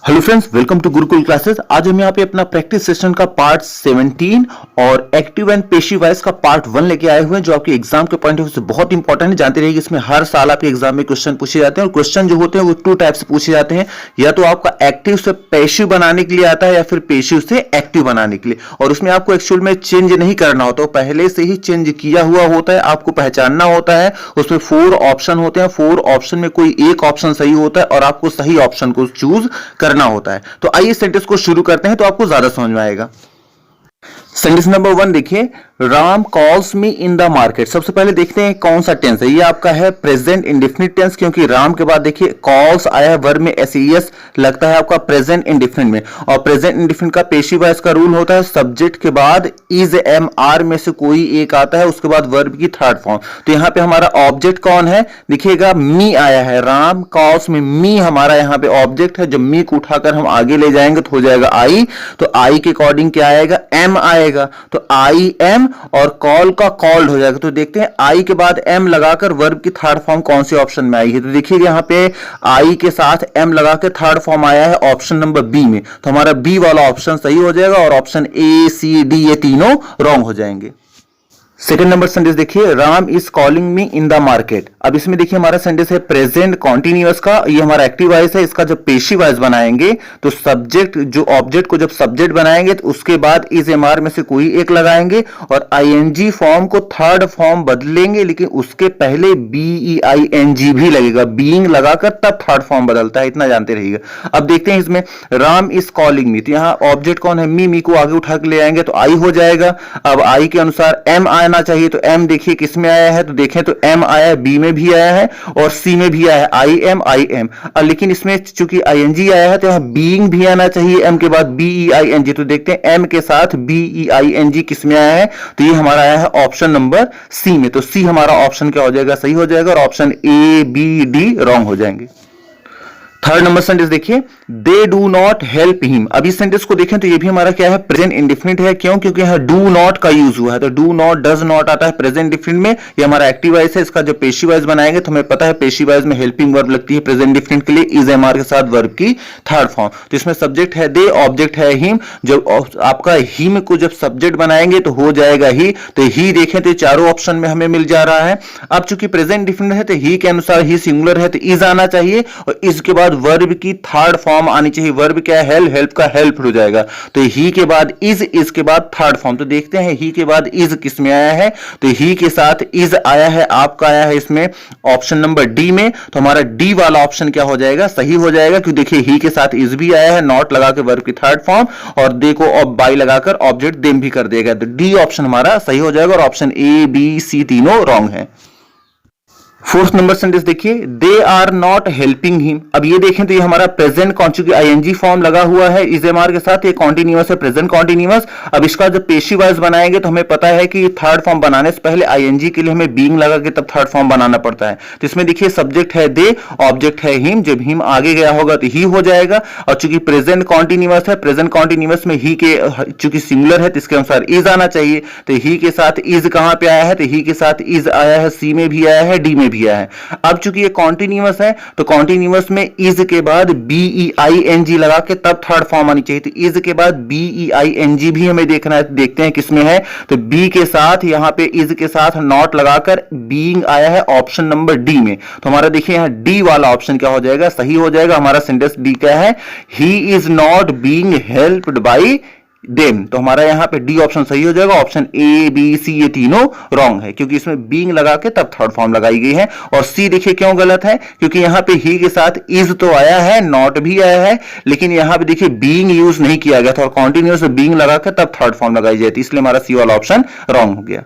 Hello friends, welcome to Gurukul classes. आज हम यहाँ पे अपना प्रैक्टिस सेशन का पार्ट 17 और एक्टिव एंड पेशिव वॉइस का पार्ट 1 लेके आए हुए हैं, जो आपके एग्जाम के पॉइंट ऑफ व्यू से बहुत इंपॉर्टेंट है। जानते रहिए इसमें हर साल आपके एग्जाम में क्वेश्चन पूछे जाते हैं और क्वेश्चन जो होते हैं वो टू टाइप से पूछे जाते हैं, या तो आपका एक्टिव से पेशिव बनाने के लिए आता है या फिर पेशिव से एक्टिव बनाने के लिए। और उसमें आपको एक्चुअल में चेंज नहीं करना होता, पहले से ही चेंज किया हुआ होता है, आपको पहचानना होता है। उसमें 4 ऑप्शन होते हैं, 4 ऑप्शन में कोई एक ऑप्शन सही होता है और आपको सही ऑप्शन को चूज करना होता है। तो आइए सेंटेंस को शुरू करते हैं तो आपको ज्यादा समझ में आएगा। सेंटेंस नंबर 1 देखिए, Ram calls me in the market. सबसे पहले देखते हैं कौन सा टेंस है। ये आपका है प्रेजेंट इंडेफिनिट टेंस, क्योंकि राम के बाद देखिए कॉल्स आया है, वर्ब में एस लगता है आपका प्रेजेंट इंडेफिनिट में। और प्रेजेंट इंडेफिनिट का पेशिव वॉइस का रूल होता है सब्जेक्ट के बाद इज एम आर में से कोई एक आता है, उसके बाद वर्ब की थर्ड फॉर्म। तो यहां पे हमारा ऑब्जेक्ट कौन है, देखिएगा मी आया है। राम कॉल्स में मी हमारा यहां पे ऑब्जेक्ट है। जब मी को उठाकर हम आगे ले जाएंगे तो हो जाएगा आई। तो आई के अकॉर्डिंग क्या आएगा, एम आएगा। तो आई एम और कॉल का कॉल्ड हो जाएगा। तो देखते हैं आई के बाद एम लगाकर वर्ब की थर्ड फॉर्म कौन से ऑप्शन में आई है। तो देखिएगा यहां पे आई के साथ एम लगा के थर्ड फॉर्म आया है ऑप्शन नंबर बी में। तो हमारा बी वाला ऑप्शन सही हो जाएगा और ऑप्शन ए सी डी ये तीनों रॉन्ग हो जाएंगे। सेकंड नंबर सेंटेंस देखिए, Ram is calling me in the market. अब इसमें देखिए हमारा सेंटेंस है प्रेजेंट कॉन्टिन्यूअस का, ये हमारा एक्टिव वॉइस है। इसका जब पेशिव वॉइस बनाएंगे तो सब्जेक्ट, जो ऑब्जेक्ट को जब सब्जेक्ट बनाएंगे तो उसके बाद इज एम आर में से कोई एक लगाएंगे और आईएनजी फॉर्म को थर्ड फॉर्म बदलेंगे, लेकिन उसके पहले बीईआईएनजी भी लगेगा। बीइंग लगाकर तब थर्ड फॉर्म बदलता है, इतना जानते रहिएगा। अब देखते हैं इसमें राम इज कॉलिंग मी, तो यहां ऑब्जेक्ट कौन है, मी को आगे उठा के ले आएंगे तो आई हो जाएगा। अब आई के अनुसार एम आना चाहिए, तो एम देखिए किस में आया है, तो देखें तो एम आया है, बी में भी आया है और सी में भी आया है, आई एम। लेकिन इसमें चूंकि आईएनजी आया है तो यहां बीइंग भी आना चाहिए एम के बाद, बीईआईएनजी। तो देखते हैं एम के साथ बीईआईएनजी किस में आया है, तो ये हमारा आया है ऑप्शन नंबर सी में। तो सी हमारा ऑप्शन क्या हो जाएगा, सही हो जाएगा, और option A B D wrong हो जाएंगे। थर्ड नंबर सेंटेंस देखिए, they do not help him. अब इस सेंटेंस को देखें तो ये भी हमारा क्या है, प्रेजेंट इंडेफिनिट है। क्यों, क्योंकि यहां डू नॉट का यूज हुआ है। तो डू नॉट, डज नॉट आता है प्रेजेंट इंडेफिनिट में। ये हमारा एक्टिव वॉइस है। इसका जब पेशिव वॉइस बनाएंगे तो हमें पता है पेशिव वॉइस में हेल्पिंग वर्ब लगती है प्रेजेंट इंडेफिनिट के लिए, इज एम आर के साथ वर्ब की थर्ड फॉर्म। तो इसमें सब्जेक्ट है दे, ऑब्जेक्ट है हिम। जब आपका हिम को जब सब्जेक्ट बनाएंगे तो हो जाएगा ही। तो ही देखें तो चारों ऑप्शन में हमें मिल जा रहा है। अब चूंकि प्रेजेंट इंडेफिनिट है तो ही के अनुसार ही सिंगुलर है तो इज आना चाहिए और इसके बाद वर्ब की थर्ड फॉर्म आनी चाहिए। वर्ब क्या है, हेल्प का हेल्प हो जाएगा। तो ही के बाद इज के बाद थर्ड फॉर्म। तो देखते हैं ही के बाद इज किस में आया है, तो ही के साथ इज आया है, आपका आया है इसमें ऑप्शन नंबर डी में। तो हमारा डी वाला ऑप्शन क्या हो जाएगा, सही हो जाएगा, क्योंकि देखिए ही के साथ इज भी आया है, नॉट लगा के वर्ब की थर्ड फॉर्म, और दे को बाई लगाकर ऑब्जेक्ट देम भी कर देगा। तो डी ऑप्शन हमारा सही हो जाएगा और ऑप्शन ए बी सी तीनों रॉन्ग है। फोर्थ नंबर सेंटेंस देखिए, they are not helping him. अब ये देखें तो ये हमारा प्रेजेंट कॉन्जुगेट आईएनजी फॉर्म लगा हुआ है इज एम आर के साथ, ये कॉन्टिन्यूअस है, प्रेजेंट कॉन्टिन्यूअस। अब इसका जब पेशिव वॉइस बनाएंगे तो हमें पता है कि थर्ड फॉर्म बनाने से पहले आईएनजी के लिए हमें बीइंग लगा के तब थर्ड फॉर्म बनाना पड़ता है। तो इसमें देखिए सब्जेक्ट है दे, ऑब्जेक्ट है हिम। जब हिम आगे गया होगा तो ही हो जाएगा। और चूंकि प्रेजेंट कॉन्टिन्यूअस है, प्रेजेंट कॉन्टिन्यूअस में ही के चूंकि सिंगुलर है तो इसके अनुसार इज आना चाहिए। तो ही के साथ इज कहां पे आया है, तो ही के साथ इज आया है, सी में भी आया है, डी में भी आया है। अब चूंकि ये कॉन्टिन्यूअस है तो कॉन्टिन्यूअस में इज के बाद बीईआईएनजी लगा के तब थर्ड फॉर्म आनी चाहिए। तो इज के बाद बीईआईएनजी भी हमें देखना है, देखते हैं किसमें है। तो बी के साथ यहां पे इज के साथ नॉट लगाकर बीइंग आया है ऑप्शन नंबर डी में। तो हमारा देखिए यहां डी वाला ऑप्शन क्या हो जाएगा, सही हो जाएगा। हमारा सेंटेंस डी क्या है, he is not being helped bye them. तो हमारा यहां पे डी ऑप्शन सही हो जाएगा। ऑप्शन ए बी सी ये तीनों रॉन्ग है, क्योंकि इसमें बीइंग लगा के तब थर्ड फॉर्म लगाई गई है। और सी देखिए क्यों गलत है, क्योंकि यहां पे ही के साथ इज तो आया है, नॉट भी आया है, लेकिन यहां पे देखिए बीइंग यूज नहीं किया गया था और कॉन्टिन्यूअस बीइंग लगा के तब थर्ड फॉर्म लगाई जाती, इसलिए हमारा सी वाला ऑप्शन रॉन्ग हो गया।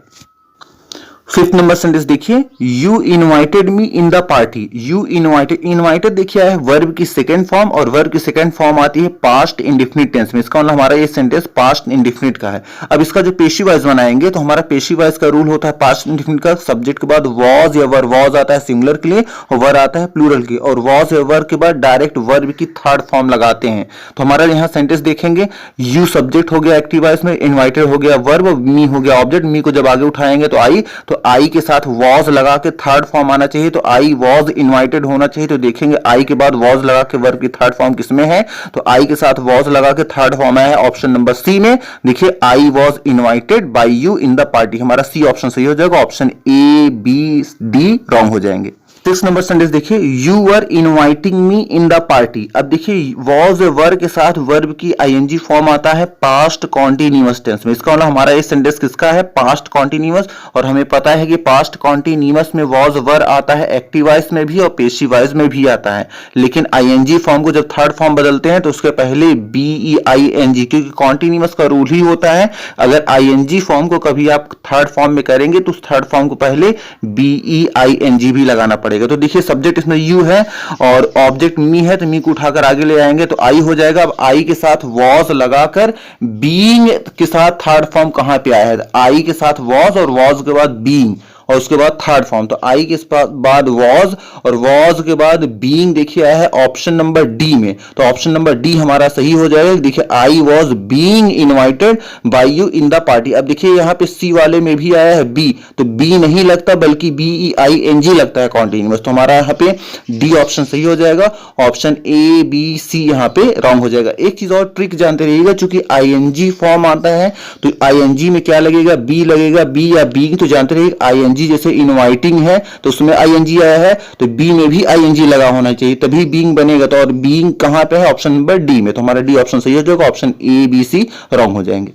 फिफ्थ नंबर सेंटेंस देखिए, you invited me in the party. You invited, invited देखिए है वर्ब की सेकंड फॉर्म और वर्ब की सेकंड फॉर्म आती है पास्ट इंडेफिनिट टेंस में। इसका मतलब हमारा ये सेंटेंस पास्ट इंडेफिनिट का है। अब इसका जो पेशिव वॉइस बनाएंगे तो हमारा पेशिव वॉइस का रूल होता है पास्ट इंडेफिनिट का, सब्जेक्ट के बाद वॉज या वर, वॉज आता है सिंगुलर के लिए और वर आता है प्लूरल के, और वॉज या वर के बाद डायरेक्ट वर्ब की थर्ड फॉर्म लगाते हैं। तो हमारा यहां सेंटेंस देखेंगे, यू सब्जेक्ट हो गया एक्टिव वॉइस में, इनवाइटेड हो गया वर्ब, मी हो गया ऑब्जेक्ट। मी को जब आगे उठाएंगे तो आई, तो तो आई के साथ वॉज लगा के थर्ड फॉर्म आना चाहिए, तो आई वॉज इनवाइटेड होना चाहिए। तो देखेंगे आई के बाद वॉज लगा के वर्ब की थर्ड फॉर्म किसमें है, तो आई के साथ वॉज लगा के थर्ड फॉर्म आया है ऑप्शन नंबर सी में। देखिए I was invited by you in the party, हमारा सी ऑप्शन सही हो जाएगा, option A B D wrong हो जाएंगे। 6 नंबर सेंटेंस देखिए, you were inviting me in the party. अब देखिए वॉज वर्ब के साथ वर्ब की आईएनजी फॉर्म आता है पास्ट कॉन्टिन्यूअस टेंस में। इसका मतलब हमारा ये सेंटेंस किसका है, पास्ट कॉन्टिन्यूअस। और हमें पता है कि पास्ट कॉन्टिन्यूअस में वॉज वर्ब आता है एक्टिव वॉइस में भी और पेसिव वॉइस में भी आता है, लेकिन आईएनजी फॉर्म को जब थर्ड फॉर्म बदलते हैं तो उसके पहले बीईआईएनजी, क्योंकि कॉन्टिन्यूअस का रूल ही होता है अगर आईएनजी फॉर्म को कभी आप थर्ड फॉर्म में करेंगे तो उस थर्ड फॉर्म को पहले बीईआईएनजी भी लगाना पड़ेगा। तो देखिए सब्जेक्ट इसमें यू है और ऑब्जेक्ट मी है, तो मी को उठाकर आगे ले आएंगे तो आई हो जाएगा। अब आई के साथ वॉज लगाकर बीइंग के साथ थर्ड फॉर्म कहां पे आया है, आई के साथ वॉज और वॉज के बाद बीइंग और उसके बाद थर्ड फॉर्म, तो आई के बाद वॉज और वॉज के बाद बीइंग देखिए आया है ऑप्शन नंबर डी में, तो ऑप्शन नंबर डी हमारा सही हो जाएगा। देखिए I was being invited by you in the party. अब देखिए यहाँ पे सी वाले में भी आया है बी, तो बी नहीं लगता बल्कि बीईआईएनजी लगता है कॉन्टिन्यूअस, तो हमारा यहाँ पे डी ऑप्शन सही हो जाएगा, ऑप्शन ए बी सी यहाँ पे रॉन्ग हो जाएगा। एक चीज और ट्रिक जानते रहिएगा, चूंकि आईएनजी फॉर्म आता है तो आईएनजी में क्या लगेगा, बी लगेगा, बी या बी, तो जानते रहिए आईएनजी जैसे इनवाइटिंग है तो उसमें आईएनजी आया है तो बी में भी आईएनजी लगा होना चाहिए तभी बीइंग बनेगा, तो और बीइंग कहां पे है, ऑप्शन नंबर डी में, तो हमारा डी ऑप्शन सही हो जाएगा, option A B C wrong हो जाएंगे।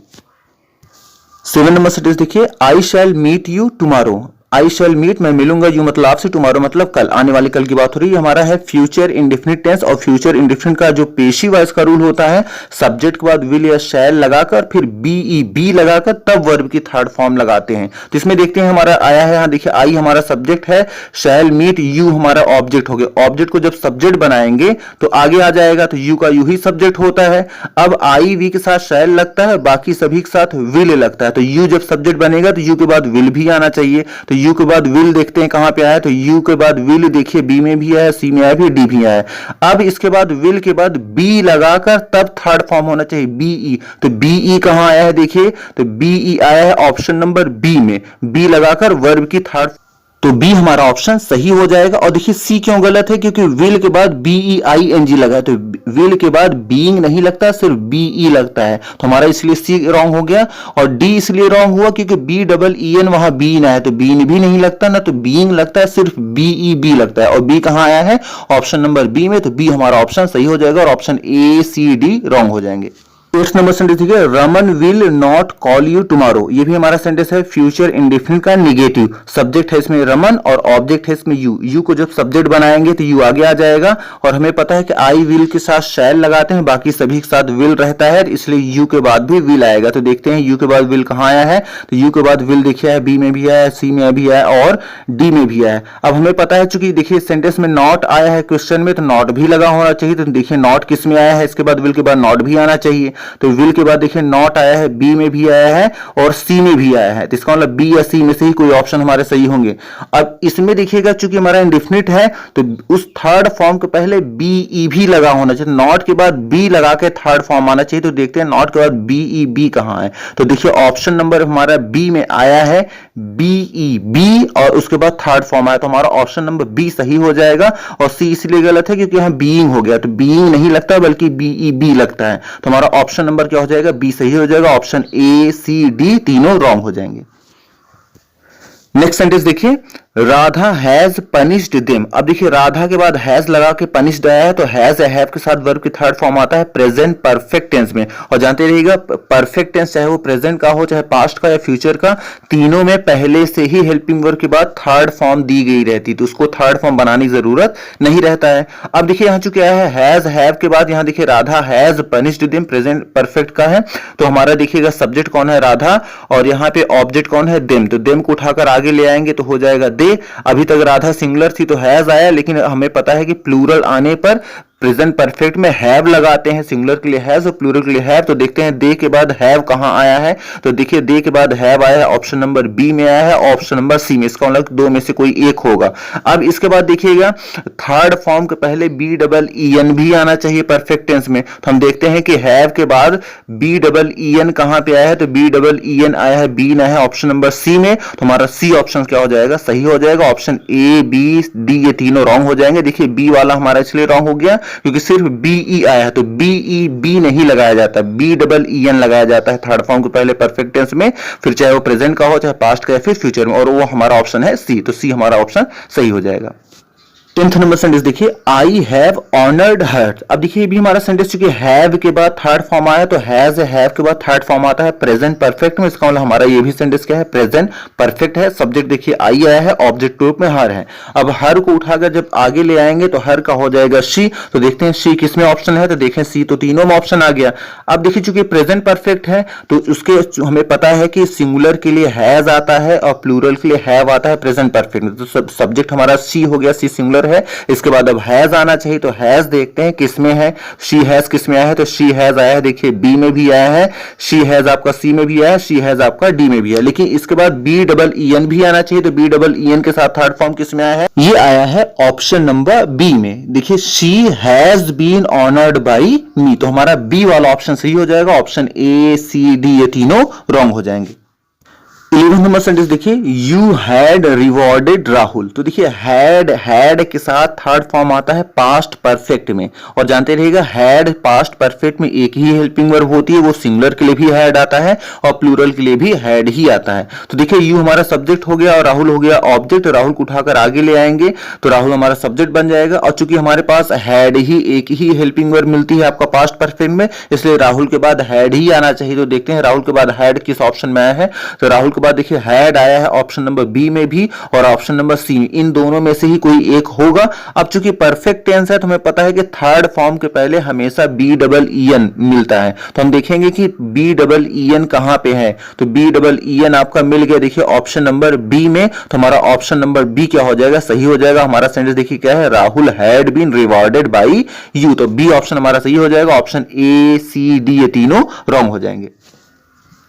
7 नंबर सेंटेंस देखिए, I shall meet you tomorrow. I shall meet मैं मिलूंगा, यू मतलब आपसे, टुमारो मतलब कल, आने वाले कल की बात हो रही है। हमारा है फ्यूचर इंडेफिनिट टेंस और फ्यूचर इंडेफिनिट का जो पेशी वॉइस का रूल होता है सब्जेक्ट के बाद विल या शैल लगाकर फिर बी लगाकर तब वर्ब की थर्ड फॉर्म लगाते हैं। तो इसमें देखते हैं हमारा आया है, यहाँ देखिए आई हमारा सब्जेक्ट है, शैल मीट यू हमारा ऑब्जेक्ट हो गया। ऑब्जेक्ट को जब सब्जेक्ट बनाएंगे तो आगे आ जाएगा तो यू का यू ही सब्जेक्ट होता है। अब आई वी के साथ शैल लगता है, बाकी सभी के साथ विल लगता है, तो यू जब सब्जेक्ट बनेगा तो यू के बाद विल भी आना चाहिए, तो यू के बाद विल देखते हैं कहां पे आया, तो यू के बाद विल देखिए बी में भी आया, सी में आया, फिर डी भी आया। अब इसके बाद विल के बाद बी लगाकर तब थर्ड फॉर्म होना चाहिए बीई, तो बीई कहां आया है देखिए, तो बीई आया है ऑप्शन नंबर बी में, बी लगाकर वर्ब की थर्ड, तो बी हमारा ऑप्शन सही हो जाएगा। और देखिए सी क्यों गलत है, क्योंकि विल के बाद बीईआईएनजी लगा है, तो विल के बाद बीइंग नहीं लगता, सिर्फ बीई लगता है, तो हमारा इसलिए सी रॉन्ग हो गया। और डी इसलिए रॉन्ग हुआ क्योंकि बी डबल ई एन वहां बीन आया, तो बीन भी नहीं लगता ना, तो बीइंग लगता है, सिर्फ बीई बी लगता है, और बी कहां आया है ऑप्शन नंबर बी में, तो बी हमारा ऑप्शन सही हो जाएगा और option A C D wrong हो जाएंगे। 8 नंबर सेंटेंस ठीक है, Raman will not call you tomorrow. ये भी हमारा सेंटेंस है फ्यूचर इंडेफिनिट का नेगेटिव, सब्जेक्ट है इसमें रमन और ऑब्जेक्ट है इसमें यू। यू को जब सब्जेक्ट बनाएंगे तो यू आगे आ जाएगा, और हमें पता है कि आई विल के साथ शैल लगाते हैं, बाकी सभी के साथ विल रहता है, इसलिए यू के बाद भी विल आएगा। तो देखते हैं यू के बाद विल कहां आया है, तो यू के बाद विल देखिए है, बी में भी आया, सी में भी आया और डी में भी आया। अब हमें पता है चूंकि देखिए सेंटेंस में नॉट आया है क्वेश्चन में, तो नॉट भी लगा होना चाहिए, तो देखिए नॉट किस में आया है, इसके बाद विल के बाद नॉट भी आना चाहिए, तो विल के बाद देखिए नॉट आया है, बी में भी आया है और सी में भी आया है, तो इसका मतलब बी या सी में से ही कोई ऑप्शन हमारे सही होंगे। अब इसमें देखिएगा चूंकि हमारा इंडेफिनिट है तो उस थर्ड फॉर्म के पहले बीई भी लगा होना चाहिए, नॉट के बाद बी लगा के थर्ड फॉर्म आना चाहिए, तो देखते हैं नॉट के बाद बीई बी कहां है, तो देखिए ऑप्शन नंबर हमारा बी में आया है बीई बी और उसके बाद थर्ड फॉर्म आया, तो हमारा ऑप्शन नंबर बी सही हो जाएगा। और सी इसलिए गलत है क्योंकि यहां बीइंग हो गया, तो बीइंग नहीं लगता बल्कि बीई बी लगता है, तो हमारा ऑप्शन नंबर क्या हो जाएगा, बी सही हो जाएगा, ऑप्शन ए सी डी तीनों रॉन्ग हो जाएंगे। नेक्स्ट सेंटेंस देखिए, राधा हैज पनिश्ड देम। अब देखिए राधा के बाद हैज लगा के पनिश्ड आया है, तो हैज या हैव के साथ वर्ब की थर्ड फॉर्म आता है प्रेजेंट परफेक्ट टेंस में, और जानते रहिएगा परफेक्ट टेंस चाहे वो प्रेजेंट का हो, चाहे पास्ट का या फ्यूचर का, तीनों में पहले से ही हेल्पिंग वर्ब के बाद थर्ड फॉर्म दी गई रहती, तो उसको थर्ड फॉर्म बनाने की जरूरत नहीं रहता है। अब देखिए यहाँ चूंकि आया है हैज हैव के बाद, यहाँ देखिए Radha has punished them present perfect का है, तो हमारा देखिएगा सब्जेक्ट कौन है, राधा, और यहाँ पे ऑब्जेक्ट कौन है, देम, तो देम को उठाकर आगे ले आएंगे तो हो जाएगा दे। अभी तक राधा सिंगुलर थी तो हैज आया, लेकिन हमें पता है कि प्लूरल आने पर प्रेजेंट परफेक्ट में हैव लगाते हैं, सिंगुलर के लिए हैज और प्लूरल के लिए हैव। तो देखते हैं दे के बाद हैव कहां आया है, तो देखिए दे के बाद हैव आया है, ऑप्शन नंबर बी में आया है, ऑप्शन नंबर सी में, इसका मतलब दो में से कोई एक होगा। अब इसके बाद देखिएगा थर्ड फॉर्म के पहले बी डबल ई एन भी आना चाहिए परफेक्ट टेंस में। तो हम देखते हैं कि हैव के बाद बी डबल ई एन कहां पे आया है, तो बी डबल ई एन आया है, बी ना है ऑप्शन नंबर सी में। तो हमारा सी ऑप्शन क्या हो जाएगा, सही हो जाएगा। ऑप्शन ए बी डी ये तीनों रॉन्ग हो जाएंगे। देखिए बी वाला हमारा इसलिए रॉन्ग हो गया क्योंकि सिर्फ बी ई आया है, तो बी ई बी नहीं लगाया जाता, बी डबल ई एन लगाया जाता है थर्ड फॉर्म के पहले परफेक्ट टेंस में, फिर चाहे वो प्रेजेंट का हो चाहे पास्ट का या फिर फ्यूचर में, और वो हमारा ऑप्शन है सी। तो सी हमारा ऑप्शन सही हो जाएगा। 10th नंबर सेंटेंस देखिए, आई हैव ऑनर्ड हर। अब देखिए भी हमारा सेंटेंस चूंकि हैव के बाद थर्ड फॉर्म आया तो हैज हैव के बाद थर्ड फॉर्म आता है प्रेजेंट परफेक्ट में। इसका मतलब हमारा ये भी सेंटेंस क्या है, प्रेजेंट परफेक्ट है। सब्जेक्ट देखिए आई आया है, ऑब्जेक्ट रूप में हर है। अब हर को उठाकर जब आगे ले आएंगे तो हर का हो जाएगा शी। तो देखते हैं शी किसमें ऑप्शन है, तो देखें सी तो तीनों में ऑप्शन आ गया। अब देखिए चूंकि प्रेजेंट परफेक्ट है तो उसके हमें पता है कि सिंगुलर के लिए हैज आता है और प्लूरल के लिए हैव आता है प्रेजेंट परफेक्ट में। तो सब्जेक्ट हमारा सी हो गया, सी सिंगुलर है। इसके बाद अब हैज आना चाहिए, तो हैज देखते हैं किसमें है, शी हैज किसमें आया है, तो शी हैज आया है, देखिए बी में भी आया है, शी हैज आपका सी में भी आया है, शी हैज आपका डी में भी है। लेकिन इसके बाद बी डबल ई एन भी आना चाहिए, तो बी डबल ई एन के साथ थर्ड फॉर्म किसमें आया है, ये आया है ऑप्शन नंबर बी में। देखिए she has been honoured by me, तो हमारा बी वाला ऑप्शन सही हो जाएगा। ऑप्शन ए सी डी ये तीनों रॉन्ग हो जाएंगे। 11 नंबर सेंटेंस देखिए, यू हैड रिवॉर्डेड राहुल। तो देखिए हैड के साथ थर्ड फॉर्म आता है पास्ट परफेक्ट में, और जानते रहिएगा हैड पास्ट परफेक्ट में एक ही हेल्पिंग वर्ब होती है, वो सिंगुलर के लिए भी हैड आता है और प्लूरल के लिए भी हैड ही आता है। तो देखिए यू हमारा सब्जेक्ट हो गया और राहुल हो गया ऑब्जेक्ट। राहुल को उठाकर आगे ले आएंगे तो राहुल हमारा सब्जेक्ट बन जाएगा, और चूंकि हमारे पास हैड ही एक ही हेल्पिंग वर्ब मिलती है आपका पास्ट परफेक्ट में, इसलिए राहुल के बाद हैड ही आना चाहिए। तो देखते हैं राहुल के बाद हैड किस ऑप्शन में आया है, तो राहुल के बाद देखिए हैड आया है ऑप्शन नंबर बी में भी और ऑप्शन नंबर सी में, इन दोनों में से ही कोई एक होगा। अब चूंकि परफेक्ट टेंस है तो हमें पता है कि थर्ड फॉर्म के पहले हमेशा बी डबल ई एन मिलता है। तो हम देखेंगे कि बी डबल ई एन कहां पे है, तो बी डबल ई एन आपका मिल गया देखिए ऑप्शन नंबर बी में। तो हमारा ऑप्शन नंबर बी क्या हो जाएगा, सही हो जाएगा। हमारा सेंटेंस देखिए क्या है, Rahul had been rewarded by you, तो बी ऑप्शन हमारा सही हो जाएगा। ऑप्शन ए सी डी ये तीनों रॉन्ग हो जाएंगे।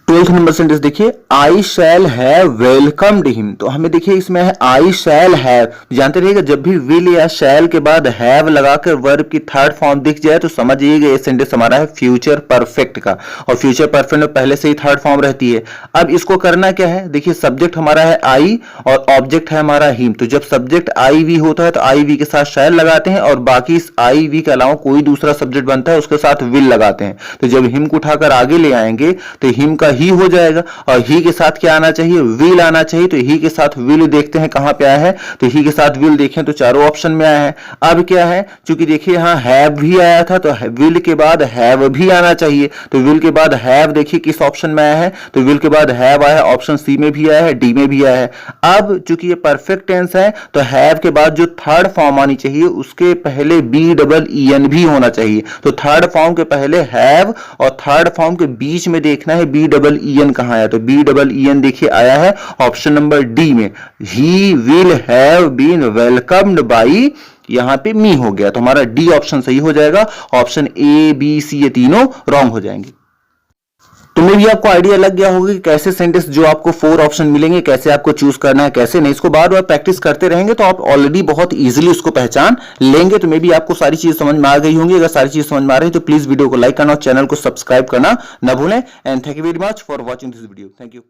12th नंबर सेंटेंस देखिए, I shall have welcomed him. तो हमें देखिए इसमें है आई शैल हैव, जानते रहिएगा जब भी विल या शैल के बाद हैव लगाकर वर्ब की थर्ड फॉर्म दिख जाए तो समझिएगा ये सेंटेंस हमारा है फ्यूचर परफेक्ट का, और फ्यूचर परफेक्ट में पहले से ही थर्ड फॉर्म रहती है। अब इसको करना क्या है, देखिए सब्जेक्ट हमारा है आई और ऑब्जेक्ट है हमारा हिम। तो जब सब्जेक्ट आई वी होता है तो आई वी के साथ शैल लगाते हैं, और बाकी इस आई वी के अलावा कोई दूसरा सब्जेक्ट बनता है उसके साथ विल लगाते हैं। तो जब हिम को उठाकर आगे ले आएंगे तो हिम का ही हो जाएगा, और ही के साथ क्या आना चाहिए, विल आना चाहिए। तो ही के साथ विल देखते हैं कहां पे आया है, तो ही के साथ विल देखें तो चारों ऑप्शन में आया है। अब क्या है, चूंकि देखिए यहां हैव भी आया था तो विल के बाद हैव भी आना चाहिए। तो विल के बाद हैव देखिए किस ऑप्शन में आया है, तो विल के बाद हैव आया है, ऑप्शन सी में भी आया है, डी में भी आया है। अब चूंकि ये परफेक्ट टेंस है तो हैव के बाद जो थर्ड फॉर्म आनी चाहिए उसके पहले बी डबल ई एन भी होना चाहिए। तो थर्ड फॉर्म के पहले हैव और थर्ड फॉर्म के बीच में देखना है बी डबल ई एन कहां है, तो बी डबल ई एन देखिए आया है ऑप्शन नंबर डी में, he will have been welcomed by, यहां पे मी हो गया। तो हमारा डी ऑप्शन सही हो जाएगा। ऑप्शन ए बी सी ये तीनों रॉन्ग हो जाएंगे। तो मे भी आपको आइडिया लग गया होगा कि कैसे सेंटेंस जो आपको 4 ऑप्शन मिलेंगे कैसे आपको चूज करना है कैसे नहीं। इसको बार बार प्रैक्टिस करते रहेंगे तो आप ऑलरेडी बहुत इजीली उसको पहचान लेंगे। तो मे भी आपको सारी चीज समझ में आ गई होंगी। अगर सारी चीज समझ में आ रही है तो प्लीज वीडियो को लाइक करना और चैनल को सब्सक्राइब करना न भूलें। And thank you very much for watching this video. Thank you.